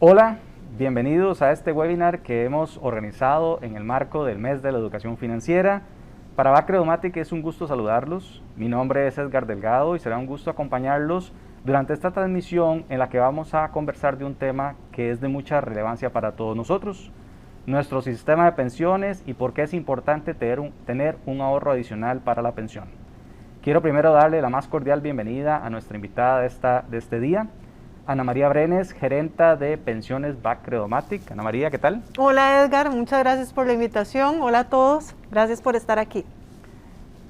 Hola, bienvenidos a este webinar que hemos organizado en el marco del mes de la educación financiera. Para Bacredomatic es un gusto saludarlos. Mi nombre es Edgar Delgado y será un gusto acompañarlos durante esta transmisión en la que vamos a conversar de un tema que es de mucha relevancia para todos nosotros, nuestro sistema de pensiones y por qué es importante tener un ahorro adicional para la pensión. Quiero primero darle la más cordial bienvenida a nuestra invitada de este día, Ana María Brenes, gerenta de pensiones Bacredomatic. Ana María, ¿qué tal? Hola Edgar, muchas gracias por la invitación. Hola a todos, gracias por estar aquí.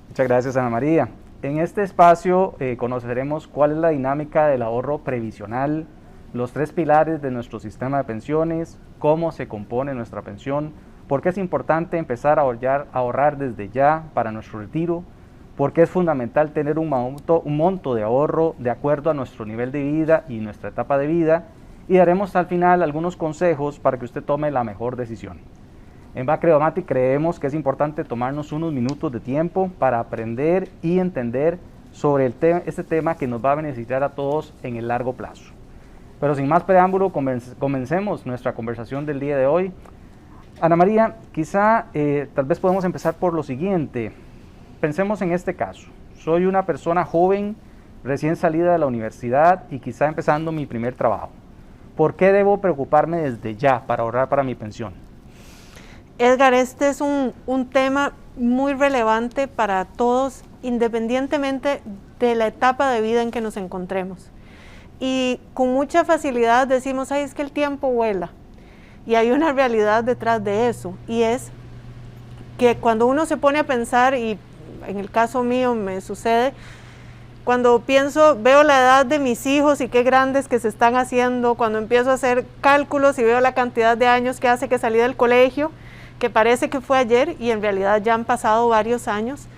Muchas gracias, Ana María. En este espacio conoceremos cuál es la dinámica del ahorro previsional, los tres pilares de nuestro sistema de pensiones, cómo se compone nuestra pensión, por qué es importante empezar a ahorrar desde ya para nuestro retiro, por qué es fundamental tener un monto de ahorro de acuerdo a nuestro nivel de vida y nuestra etapa de vida, y daremos al final algunos consejos para que usted tome la mejor decisión. En Bacredomatic creemos que es importante tomarnos unos minutos de tiempo para aprender y entender sobre este tema que nos va a beneficiar a todos en el largo plazo. Pero sin más preámbulo, comencemos nuestra conversación del día de hoy. Ana María, quizá tal vez podemos empezar por lo siguiente. Pensemos en este caso. Soy una persona joven, recién salida de la universidad y quizá empezando mi primer trabajo. ¿Por qué debo preocuparme desde ya para ahorrar para mi pensión? Edgar, este es un tema muy relevante para todos, independientemente de la etapa de vida en que nos encontremos. Y con mucha facilidad decimos, ay, es que el tiempo vuela. Y hay una realidad detrás de eso, y es que cuando uno se pone a pensar, y en el caso mío me sucede, cuando veo la edad de mis hijos y qué grandes que se están haciendo, cuando empiezo a hacer cálculos y veo la cantidad de años que hace que salí del colegio, que parece que fue ayer y en realidad ya han pasado varios años,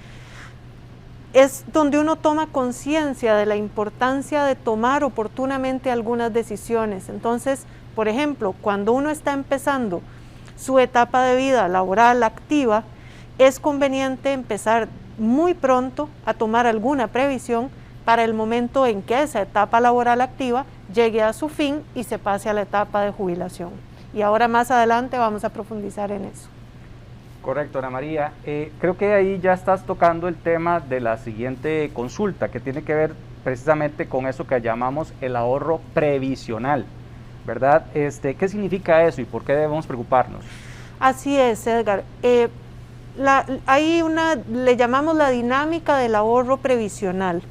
es donde uno toma conciencia de la importancia de tomar oportunamente algunas decisiones. Entonces, por ejemplo, cuando uno está empezando su etapa de vida laboral activa, es conveniente empezar muy pronto a tomar alguna previsión para el momento en que esa etapa laboral activa llegue a su fin y se pase a la etapa de jubilación. Y ahora más adelante vamos a profundizar en eso. Correcto, Ana María. Creo que ahí ya estás tocando el tema de la siguiente consulta, que tiene que ver precisamente con eso que llamamos el ahorro previsional, ¿verdad? ¿Qué significa eso y por qué debemos preocuparnos? Así es, Edgar. Le llamamos la dinámica del ahorro previsional.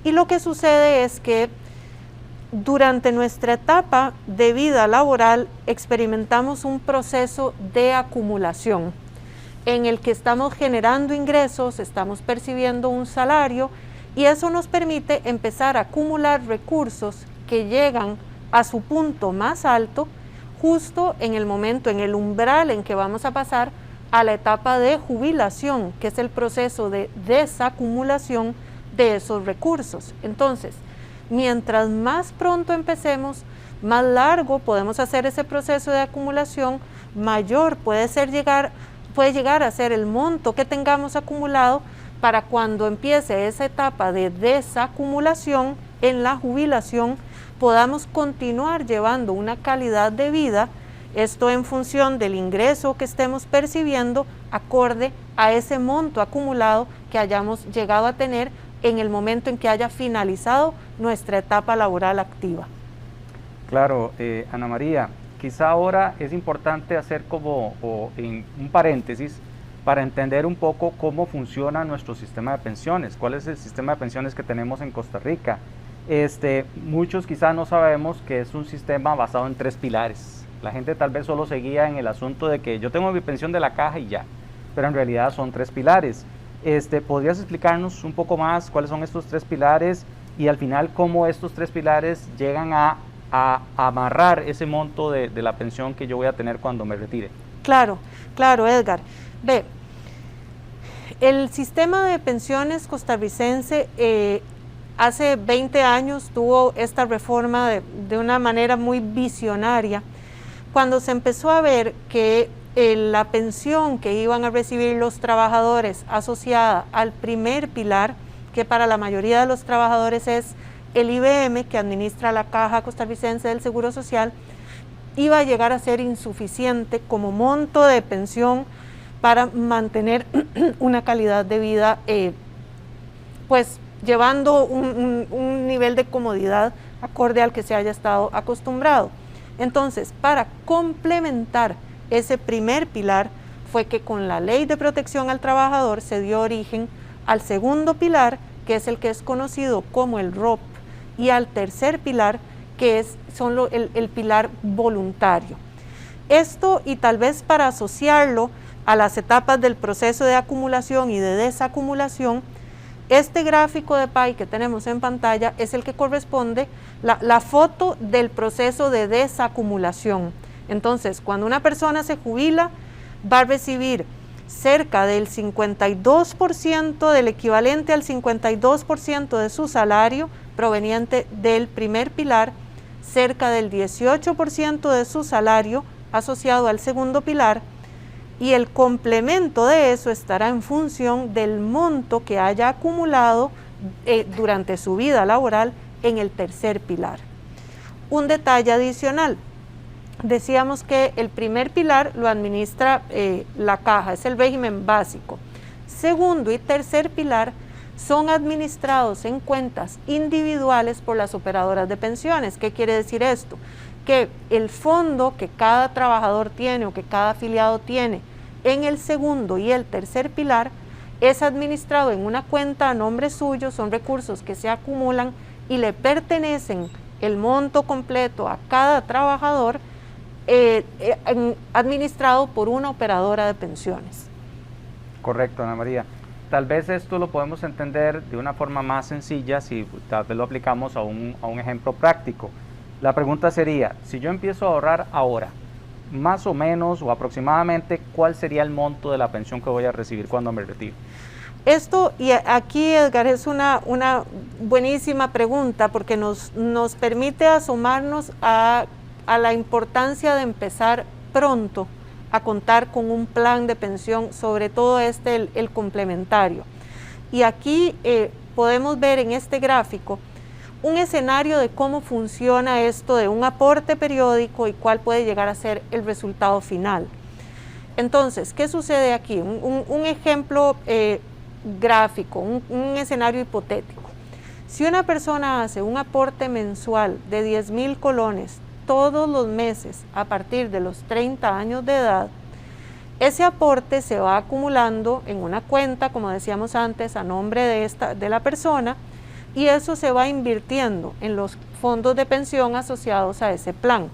Y lo que sucede es que durante nuestra etapa de vida laboral experimentamos un proceso de acumulación en el que estamos generando ingresos, estamos percibiendo un salario y eso nos permite empezar a acumular recursos que llegan a su punto más alto justo en el momento, en el umbral en que vamos a pasar a la etapa de jubilación, que es el proceso de desacumulación de esos recursos. Entonces, mientras más pronto empecemos, más largo podemos hacer ese proceso de acumulación, mayor puede llegar a ser el monto que tengamos acumulado para cuando empiece esa etapa de desacumulación en la jubilación, podamos continuar llevando una calidad de vida, esto en función del ingreso que estemos percibiendo, acorde a ese monto acumulado que hayamos llegado a tener en el momento en que haya finalizado nuestra etapa laboral activa. Claro, Ana María, quizá ahora es importante hacer en un paréntesis para entender un poco cómo funciona nuestro sistema de pensiones, cuál es el sistema de pensiones que tenemos en Costa Rica. Muchos quizá no sabemos que es un sistema basado en tres pilares. La gente tal vez solo seguía en el asunto de que yo tengo mi pensión de la caja y ya, pero en realidad son tres pilares. ¿Podrías explicarnos un poco más cuáles son estos tres pilares y al final cómo estos tres pilares llegan a amarrar ese monto de la pensión que yo voy a tener cuando me retire? Claro, Edgar. Ve, el sistema de pensiones costarricense hace 20 años tuvo esta reforma de una manera muy visionaria, cuando se empezó a ver que la pensión que iban a recibir los trabajadores asociada al primer pilar, que para la mayoría de los trabajadores es el IBM, que administra la Caja Costarricense del Seguro Social, iba a llegar a ser insuficiente como monto de pensión para mantener una calidad de vida, pues llevando un nivel de comodidad acorde al que se haya estado acostumbrado. Entonces, para complementar ese primer pilar, fue que con la Ley de Protección al Trabajador se dio origen al segundo pilar, que es el que es conocido como el ROP, y al tercer pilar, que es el pilar voluntario. Esto, y tal vez para asociarlo a las etapas del proceso de acumulación y de desacumulación, este gráfico de pie que tenemos en pantalla es el que corresponde, la foto del proceso de desacumulación. Entonces, cuando una persona se jubila, va a recibir cerca del 52%, del equivalente al 52% de su salario proveniente del primer pilar, cerca del 18% de su salario asociado al segundo pilar, y el complemento de eso estará en función del monto que haya acumulado durante su vida laboral en el tercer pilar. Un detalle adicional: decíamos que el primer pilar lo administra la Caja, es el régimen básico. Segundo y tercer pilar son administrados en cuentas individuales por las operadoras de pensiones. ¿Qué quiere decir esto? Que el fondo que cada trabajador tiene o que cada afiliado tiene en el segundo y el tercer pilar es administrado en una cuenta a nombre suyo, son recursos que se acumulan y le pertenecen el monto completo a cada trabajador, administrado por una operadora de pensiones. Correcto, Ana María. Tal vez esto lo podemos entender de una forma más sencilla si tal vez lo aplicamos a un ejemplo práctico. La pregunta sería, si yo empiezo a ahorrar ahora, más o menos o aproximadamente, ¿cuál sería el monto de la pensión que voy a recibir cuando me retire? Esto, y aquí, Edgar, es una buenísima pregunta, porque nos permite asomarnos a la importancia de empezar pronto a contar con un plan de pensión, sobre todo el complementario. Y aquí podemos ver en este gráfico un escenario de cómo funciona esto de un aporte periódico y cuál puede llegar a ser el resultado final. Entonces, ¿qué sucede aquí? Un ejemplo gráfico, un escenario hipotético. Si una persona hace un aporte mensual de 10,000 colones todos los meses a partir de los 30 años de edad, ese aporte se va acumulando en una cuenta, como decíamos antes, a nombre de la persona, y eso se va invirtiendo en los fondos de pensión asociados a ese plan,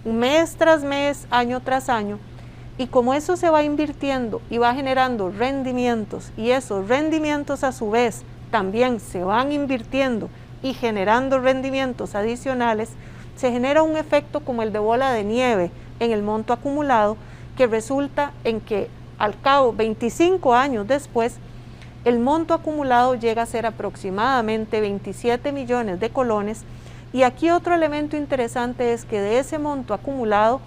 mes tras mes, año tras año. Y como eso se va invirtiendo y va generando rendimientos, y esos rendimientos a su vez también se van invirtiendo y generando rendimientos adicionales, se genera un efecto como el de bola de nieve en el monto acumulado, que resulta en que al cabo 25 años después, el monto acumulado llega a ser aproximadamente 27 millones de colones. Y aquí otro elemento interesante es que de ese monto acumulado,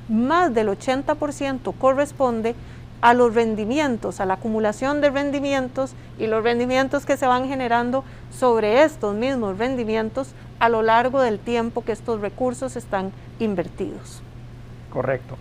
más del 80% corresponde a los rendimientos, a la acumulación de rendimientos y los rendimientos que se van generando sobre estos mismos rendimientos a lo largo del tiempo que estos recursos están invertidos. Correcto.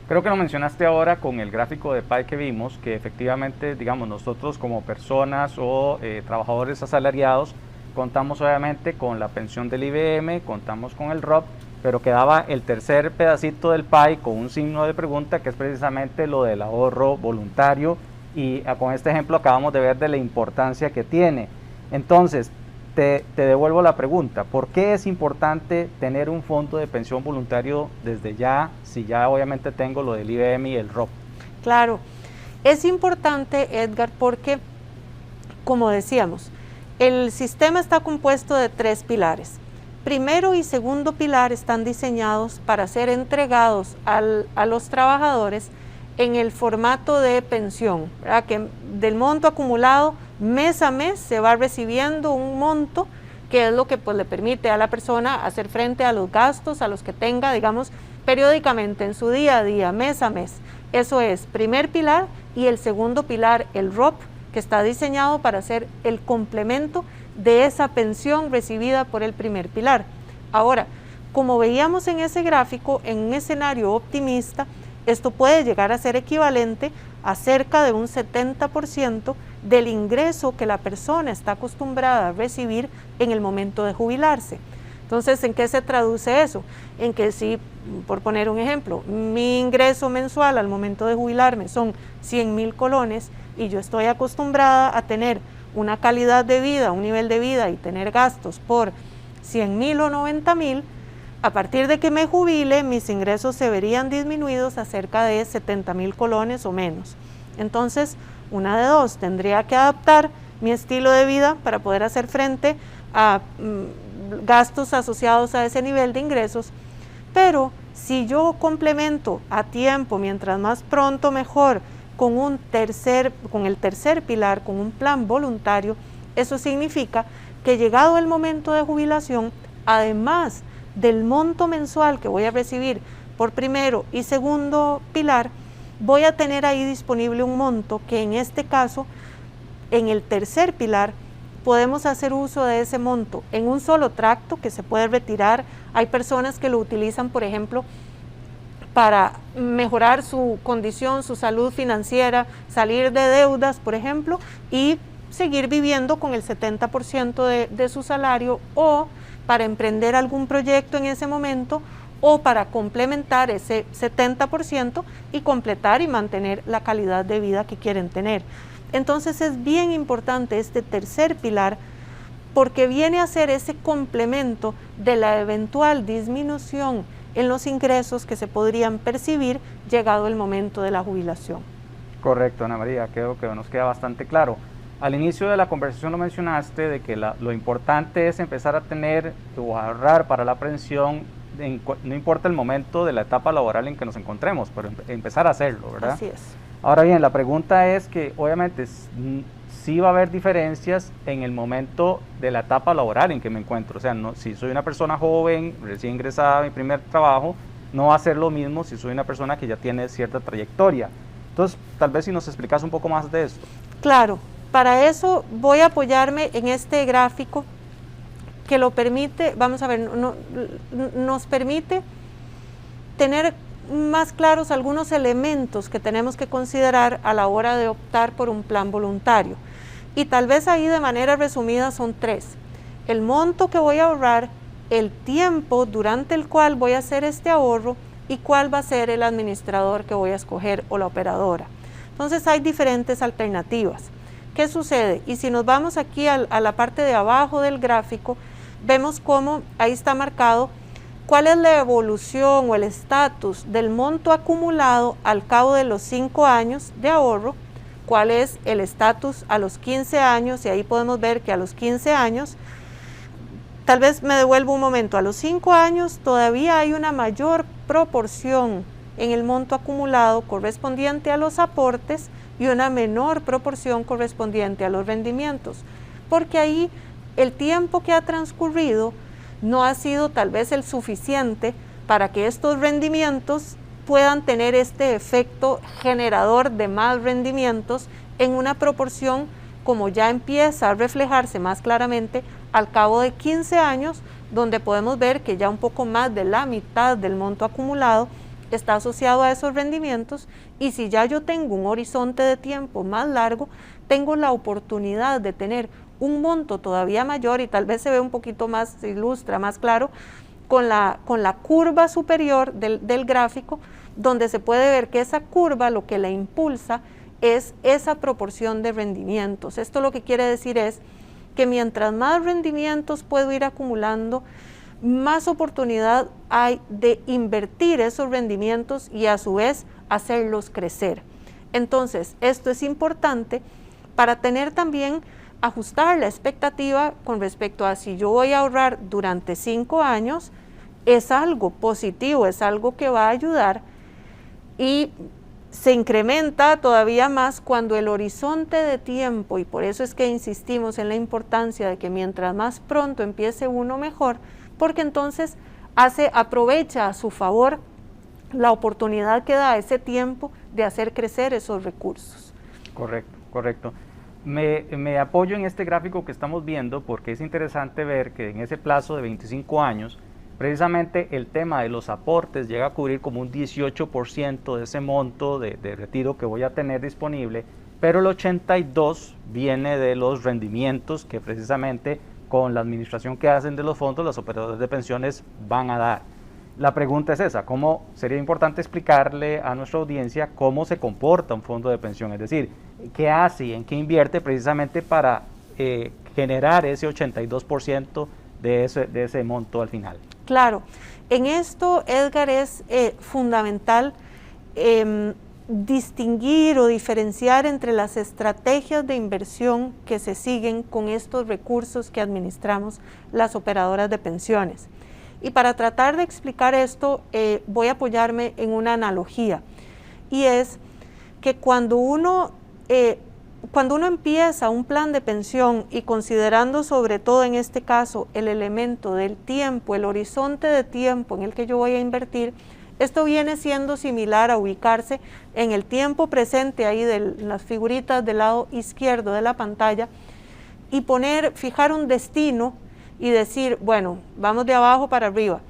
Creo que lo mencionaste ahora con el gráfico de pie que vimos, que efectivamente, digamos, nosotros como personas o trabajadores asalariados contamos obviamente con la pensión del IBM, contamos con el ROP, pero quedaba el tercer pedacito del pie con un signo de pregunta, que es precisamente lo del ahorro voluntario, y con este ejemplo acabamos de ver de la importancia que tiene. Entonces, te devuelvo la pregunta: ¿por qué es importante tener un fondo de pensión voluntario desde ya, si ya obviamente tengo lo del IBM y el ROP? Claro, es importante, Edgar, porque, como decíamos, el sistema está compuesto de 3 pilares. Primero y segundo pilar están diseñados para ser entregados a los trabajadores en el formato de pensión, ¿verdad? Que del monto acumulado mes a mes se va recibiendo un monto que es lo que pues le permite a la persona hacer frente a los gastos a los que tenga, digamos, periódicamente en su día a día, mes a mes. Eso es primer pilar, y el segundo pilar, el ROP, que está diseñado para ser el complemento de esa pensión recibida por el primer pilar. Ahora, como veíamos en ese gráfico, en un escenario optimista, esto puede llegar a ser equivalente a cerca de un 70% del ingreso que la persona está acostumbrada a recibir en el momento de jubilarse. Entonces, ¿en qué se traduce eso? En que si, por poner un ejemplo, mi ingreso mensual al momento de jubilarme son 100,000 colones y yo estoy acostumbrada a tener una calidad de vida, un nivel de vida y tener gastos por 100,000 o 90,000, a partir de que me jubile, mis ingresos se verían disminuidos a cerca de 70,000 colones o menos. Entonces, una de dos, tendría que adaptar mi estilo de vida para poder hacer frente a gastos asociados a ese nivel de ingresos, pero si yo complemento a tiempo, mientras más pronto mejor, con el tercer pilar, con un plan voluntario, eso significa que llegado el momento de jubilación, además del monto mensual que voy a recibir por primero y segundo pilar, voy a tener ahí disponible un monto que en este caso, en el tercer pilar, podemos hacer uso de ese monto en un solo tracto que se puede retirar. Hay personas que lo utilizan, por ejemplo, para mejorar su condición, su salud financiera, salir de deudas, por ejemplo, y seguir viviendo con el 70% de su salario, o para emprender algún proyecto en ese momento, o para complementar ese 70% y completar y mantener la calidad de vida que quieren tener. Entonces es bien importante este tercer pilar porque viene a ser ese complemento de la eventual disminución en los ingresos que se podrían percibir llegado el momento de la jubilación. Correcto, Ana María, creo que nos queda bastante claro. Al inicio de la conversación lo mencionaste de que lo importante es empezar a tener o ahorrar para la pensión, no importa el momento de la etapa laboral en que nos encontremos, pero empezar a hacerlo, ¿verdad? Así es. Ahora bien, la pregunta es que obviamente sí va a haber diferencias en el momento de la etapa laboral en que me encuentro. O sea, si soy una persona joven, recién ingresada a mi primer trabajo, no va a ser lo mismo si soy una persona que ya tiene cierta trayectoria. Entonces, tal vez si nos explicas un poco más de esto. Claro, para eso voy a apoyarme en este gráfico que lo permite, vamos a ver, nos permite tener más claros algunos elementos que tenemos que considerar a la hora de optar por un plan voluntario. Y tal vez ahí de manera resumida son tres: el monto que voy a ahorrar, el tiempo durante el cual voy a hacer este ahorro y cuál va a ser el administrador que voy a escoger o la operadora. Entonces hay diferentes alternativas. ¿Qué sucede? Y si nos vamos aquí a la parte de abajo del gráfico, vemos cómo ahí está marcado cuál es la evolución o el estatus del monto acumulado al cabo de los 5 años de ahorro, cuál es el estatus a los 15 años, y ahí podemos ver que a los 15 años, tal vez me devuelvo un momento, a los 5 años todavía hay una mayor proporción en el monto acumulado correspondiente a los aportes y una menor proporción correspondiente a los rendimientos, porque ahí el tiempo que ha transcurrido no ha sido tal vez el suficiente para que estos rendimientos puedan tener este efecto generador de más rendimientos en una proporción como ya empieza a reflejarse más claramente al cabo de 15 años, donde podemos ver que ya un poco más de la mitad del monto acumulado está asociado a esos rendimientos, y si ya yo tengo un horizonte de tiempo más largo, tengo la oportunidad de tener un monto todavía mayor, y tal vez se ve un poquito más, se ilustra más claro con la curva superior del gráfico, donde se puede ver que esa curva lo que la impulsa es esa proporción de rendimientos. Esto lo que quiere decir es que mientras más rendimientos puedo ir acumulando, más oportunidad hay de invertir esos rendimientos y a su vez hacerlos crecer. Entonces, esto es importante para tener también, ajustar la expectativa con respecto a si yo voy a ahorrar durante 5 años, es algo positivo, es algo que va a ayudar, y se incrementa todavía más cuando el horizonte de tiempo, y por eso es que insistimos en la importancia de que mientras más pronto empiece uno mejor, porque entonces aprovecha a su favor la oportunidad que da ese tiempo de hacer crecer esos recursos. Correcto, correcto. Me apoyo en este gráfico que estamos viendo porque es interesante ver que en ese plazo de 25 años, precisamente el tema de los aportes llega a cubrir como un 18% de ese monto de retiro que voy a tener disponible, pero el 82% viene de los rendimientos que precisamente con la administración que hacen de los fondos los operadores de pensiones van a dar. La pregunta es esa, ¿cómo sería importante explicarle a nuestra audiencia cómo se comporta un fondo de pensión? Es decir, ¿qué hace y en qué invierte precisamente para generar ese 82% de ese monto al final? Claro, en esto, Edgar, es fundamental distinguir o diferenciar entre las estrategias de inversión que se siguen con estos recursos que administramos las operadoras de pensiones. Y para tratar de explicar esto, voy a apoyarme en una analogía, y es que cuando uno empieza un plan de pensión y considerando sobre todo en este caso el elemento del tiempo, el horizonte de tiempo en el que yo voy a invertir, esto viene siendo similar a ubicarse en el tiempo presente ahí de las figuritas del lado izquierdo de la pantalla y fijar un destino y decir, bueno, vamos de abajo para arriba.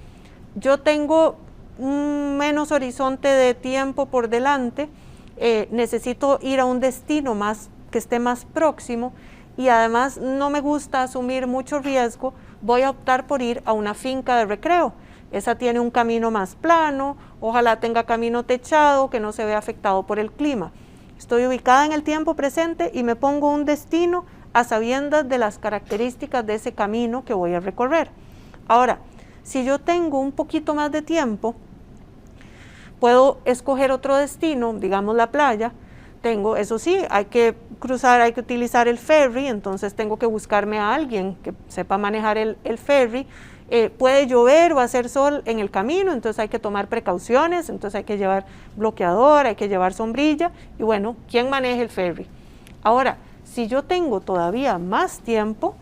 Yo tengo un menos horizonte de tiempo por delante, necesito ir a un destino que esté más próximo y además no me gusta asumir mucho riesgo, voy a optar por ir a una finca de recreo. Esa tiene un camino más plano, ojalá tenga camino techado, que no se vea afectado por el clima. Estoy ubicada en el tiempo presente y me pongo un destino a sabiendas de las características de ese camino que voy a recorrer. Ahora, si yo tengo un poquito más de tiempo, puedo escoger otro destino, digamos la playa. Eso sí, hay que cruzar, hay que utilizar el ferry, entonces tengo que buscarme a alguien que sepa manejar el ferry. Puede llover o hacer sol en el camino, entonces hay que tomar precauciones, entonces hay que llevar bloqueador, hay que llevar sombrilla, y bueno, ¿quién maneja el ferry? Ahora, si yo tengo todavía más tiempo,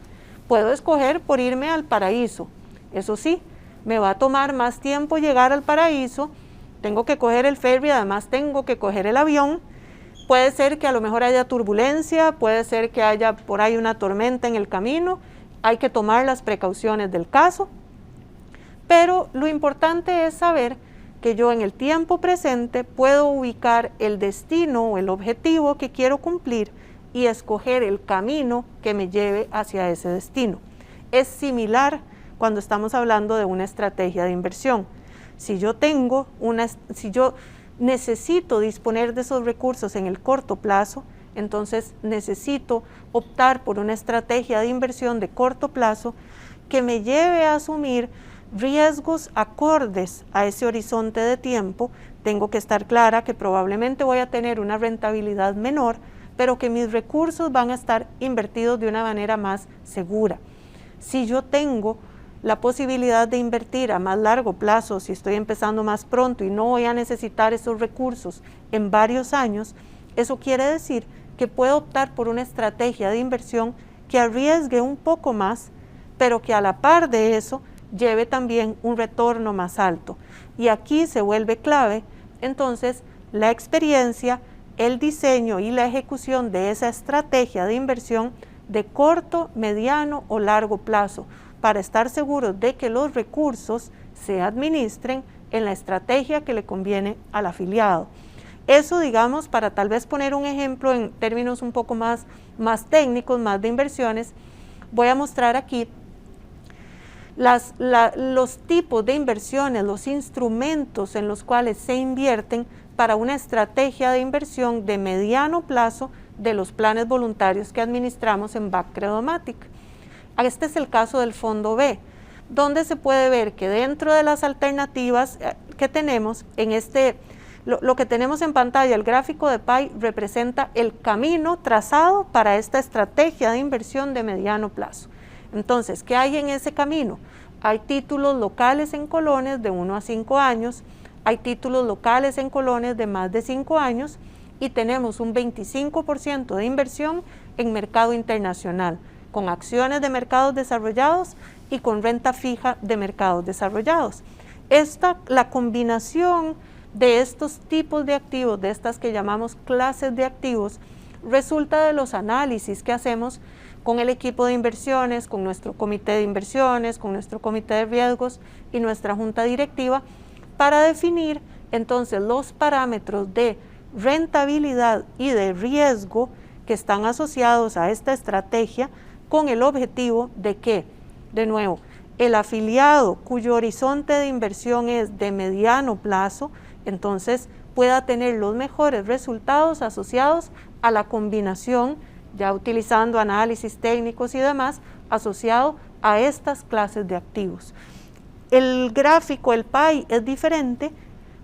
puedo escoger por irme al paraíso. Eso sí, me va a tomar más tiempo llegar al paraíso, tengo que coger el ferry, además tengo que coger el avión. Puede ser que a lo mejor haya turbulencia, puede ser que haya por ahí una tormenta en el camino, hay que tomar las precauciones del caso, pero lo importante es saber que yo en el tiempo presente puedo ubicar el destino o el objetivo que quiero cumplir y escoger el camino que me lleve hacia ese destino. Es similar cuando estamos hablando de una estrategia de inversión. Si yo necesito disponer de esos recursos en el corto plazo, entonces necesito optar por una estrategia de inversión de corto plazo que me lleve a asumir riesgos acordes a ese horizonte de tiempo. Tengo que estar clara que probablemente voy a tener una rentabilidad menor, pero que mis recursos van a estar invertidos de una manera más segura. Si yo tengo la posibilidad de invertir a más largo plazo, si estoy empezando más pronto y no voy a necesitar esos recursos en varios años, eso quiere decir que puedo optar por una estrategia de inversión que arriesgue un poco más, pero que a la par de eso lleve también un retorno más alto. Y aquí se vuelve clave, entonces, la experiencia, el diseño y la ejecución de esa estrategia de inversión de corto, mediano o largo plazo, para estar seguros de que los recursos se administren en la estrategia que le conviene al afiliado. Eso, digamos, para tal vez poner un ejemplo en términos un poco más técnicos, más de inversiones, voy a mostrar aquí los tipos de inversiones, los instrumentos en los cuales se invierten para una estrategia de inversión de mediano plazo de los planes voluntarios que administramos en BAC Credomatic. Este es el caso del fondo B, donde se puede ver que dentro de las alternativas que tenemos, lo que tenemos en pantalla, el gráfico de pie, representa el camino trazado para esta estrategia de inversión de mediano plazo. Entonces, ¿qué hay en ese camino? Hay títulos locales en colones de 1 a 5 años, hay títulos locales en colones de más de 5 años y tenemos un 25% de inversión en mercado internacional, con acciones de mercados desarrollados y con renta fija de mercados desarrollados. La combinación de estos tipos de activos, de estas que llamamos clases de activos, resulta de los análisis que hacemos con el equipo de inversiones, con nuestro comité de inversiones, con nuestro comité de riesgos y nuestra junta directiva, para definir entonces los parámetros de rentabilidad y de riesgo que están asociados a esta estrategia, con el objetivo de que, de nuevo, el afiliado cuyo horizonte de inversión es de mediano plazo, entonces pueda tener los mejores resultados asociados a la combinación, ya utilizando análisis técnicos y demás, asociado a estas clases de activos. El gráfico, el pie, es diferente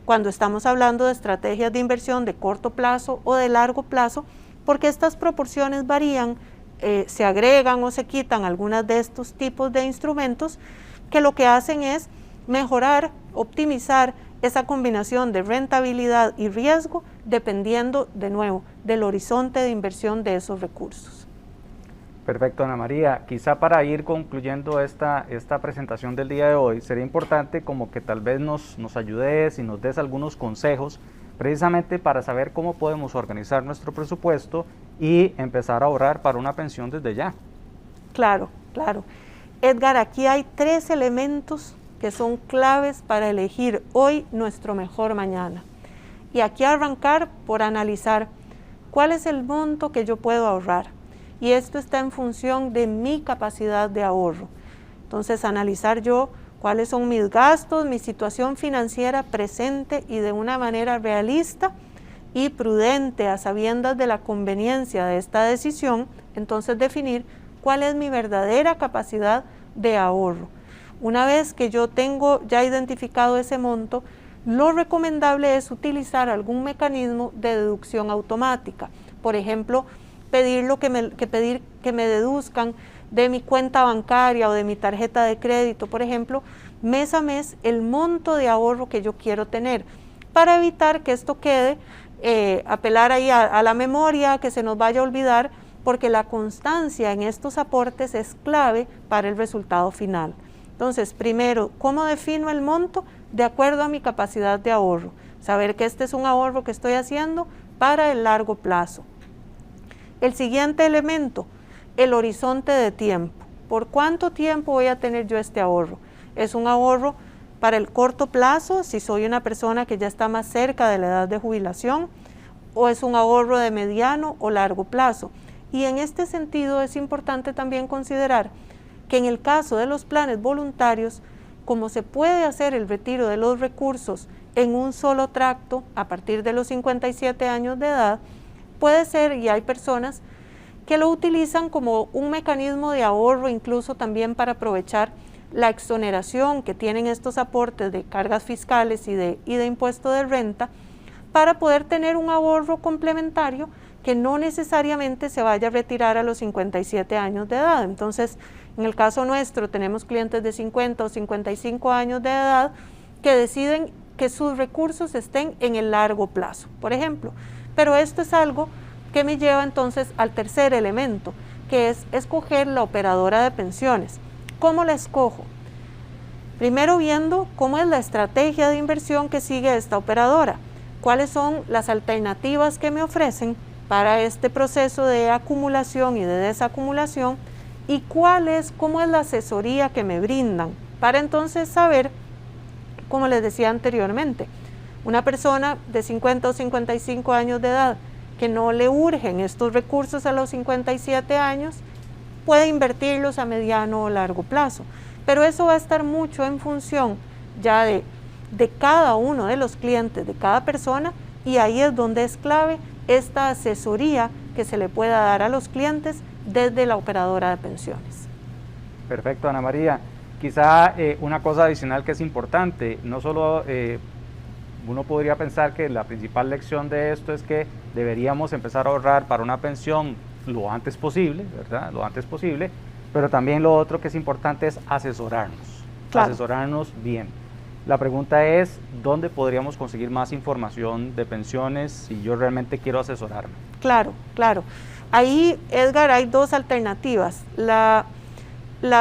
cuando estamos hablando de estrategias de inversión de corto plazo o de largo plazo, porque estas proporciones varían, se agregan o se quitan algunas de estos tipos de instrumentos que lo que hacen es mejorar, optimizar esa combinación de rentabilidad y riesgo dependiendo, de nuevo, del horizonte de inversión de esos recursos. Perfecto, Ana María. Quizá para ir concluyendo esta presentación del día de hoy, sería importante como que tal vez nos ayudes y nos des algunos consejos precisamente para saber cómo podemos organizar nuestro presupuesto y empezar a ahorrar para una pensión desde ya. Claro, claro. Edgar, aquí hay 3 elementos que son claves para elegir hoy nuestro mejor mañana. Y aquí arrancar por analizar cuál es el monto que yo puedo ahorrar. Y esto está en función de mi capacidad de ahorro. Entonces, analizar yo cuáles son mis gastos, mi situación financiera presente y de una manera realista y prudente, a sabiendas de la conveniencia de esta decisión, entonces definir cuál es mi verdadera capacidad de ahorro. Una vez que yo tengo ya identificado ese monto, lo recomendable es utilizar algún mecanismo de deducción automática. Por ejemplo, pedir que me deduzcan de mi cuenta bancaria o de mi tarjeta de crédito, por ejemplo, mes a mes el monto de ahorro que yo quiero tener, para evitar que esto quede, apelar ahí a la memoria, que se nos vaya a olvidar, porque la constancia en estos aportes es clave para el resultado final. Entonces, primero, ¿cómo defino el monto? De acuerdo a mi capacidad de ahorro. Saber que este es un ahorro que estoy haciendo para el largo plazo. El siguiente elemento, el horizonte de tiempo. ¿Por cuánto tiempo voy a tener yo este ahorro? ¿Es un ahorro para el corto plazo, si soy una persona que ya está más cerca de la edad de jubilación? ¿O es un ahorro de mediano o largo plazo? Y en este sentido es importante también considerar que en el caso de los planes voluntarios, como se puede hacer el retiro de los recursos en un solo tracto a partir de los 57 años de edad, puede ser, y hay personas que lo utilizan como un mecanismo de ahorro, incluso también para aprovechar la exoneración que tienen estos aportes de cargas fiscales y de impuesto de renta, para poder tener un ahorro complementario que no necesariamente se vaya a retirar a los 57 años de edad. Entonces, en el caso nuestro, tenemos clientes de 50 o 55 años de edad que deciden que sus recursos estén en el largo plazo, por ejemplo. Pero esto es algo que me lleva entonces al tercer elemento, que es escoger la operadora de pensiones. ¿Cómo la escojo? Primero viendo cómo es la estrategia de inversión que sigue esta operadora, cuáles son las alternativas que me ofrecen para este proceso de acumulación y de desacumulación, y cómo es la asesoría que me brindan, para entonces saber, como les decía anteriormente, una persona de 50 o 55 años de edad que no le urgen estos recursos a los 57 años, puede invertirlos a mediano o largo plazo. Pero eso va a estar mucho en función ya de cada uno de los clientes, de cada persona, y ahí es donde es clave esta asesoría que se le pueda dar a los clientes desde la operadora de pensiones. Perfecto, Ana María. Quizá una cosa adicional que es importante, no solo uno podría pensar que la principal lección de esto es que deberíamos empezar a ahorrar para una pensión lo antes posible, ¿verdad? Lo antes posible, pero también lo otro que es importante es asesorarnos, claro. Asesorarnos bien. La pregunta es, ¿dónde podríamos conseguir más información de pensiones si yo realmente quiero asesorarme? Claro, claro. Ahí, Edgar, hay 2 alternativas. La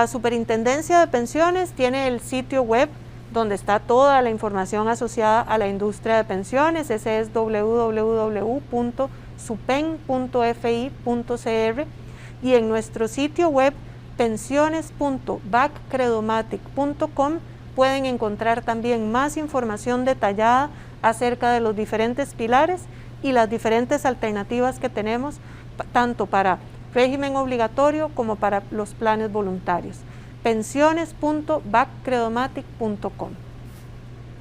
Superintendencia de Pensiones tiene el sitio web donde está toda la información asociada a la industria de pensiones. Ese es www.supep.gov.co. supen.fi.cr y en nuestro sitio web pensiones.backcredomatic.com pueden encontrar también más información detallada acerca de los diferentes pilares y las diferentes alternativas que tenemos, tanto para régimen obligatorio como para los planes voluntarios. pensiones.backcredomatic.com.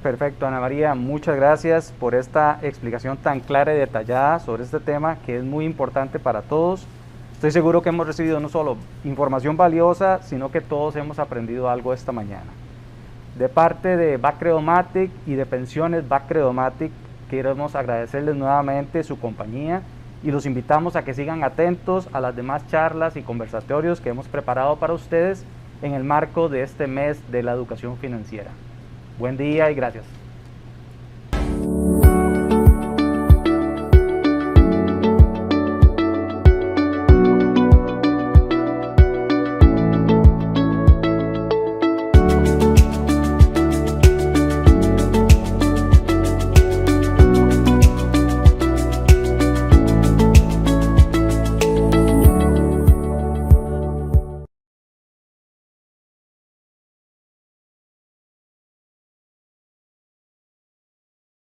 Perfecto, Ana María, muchas gracias por esta explicación tan clara y detallada sobre este tema que es muy importante para todos. Estoy seguro que hemos recibido no solo información valiosa, sino que todos hemos aprendido algo esta mañana. De parte de Backcredomatic y de Pensiones Backcredomatic, queremos agradecerles nuevamente su compañía y los invitamos a que sigan atentos a las demás charlas y conversatorios que hemos preparado para ustedes en el marco de este mes de la educación financiera. Buen día y gracias.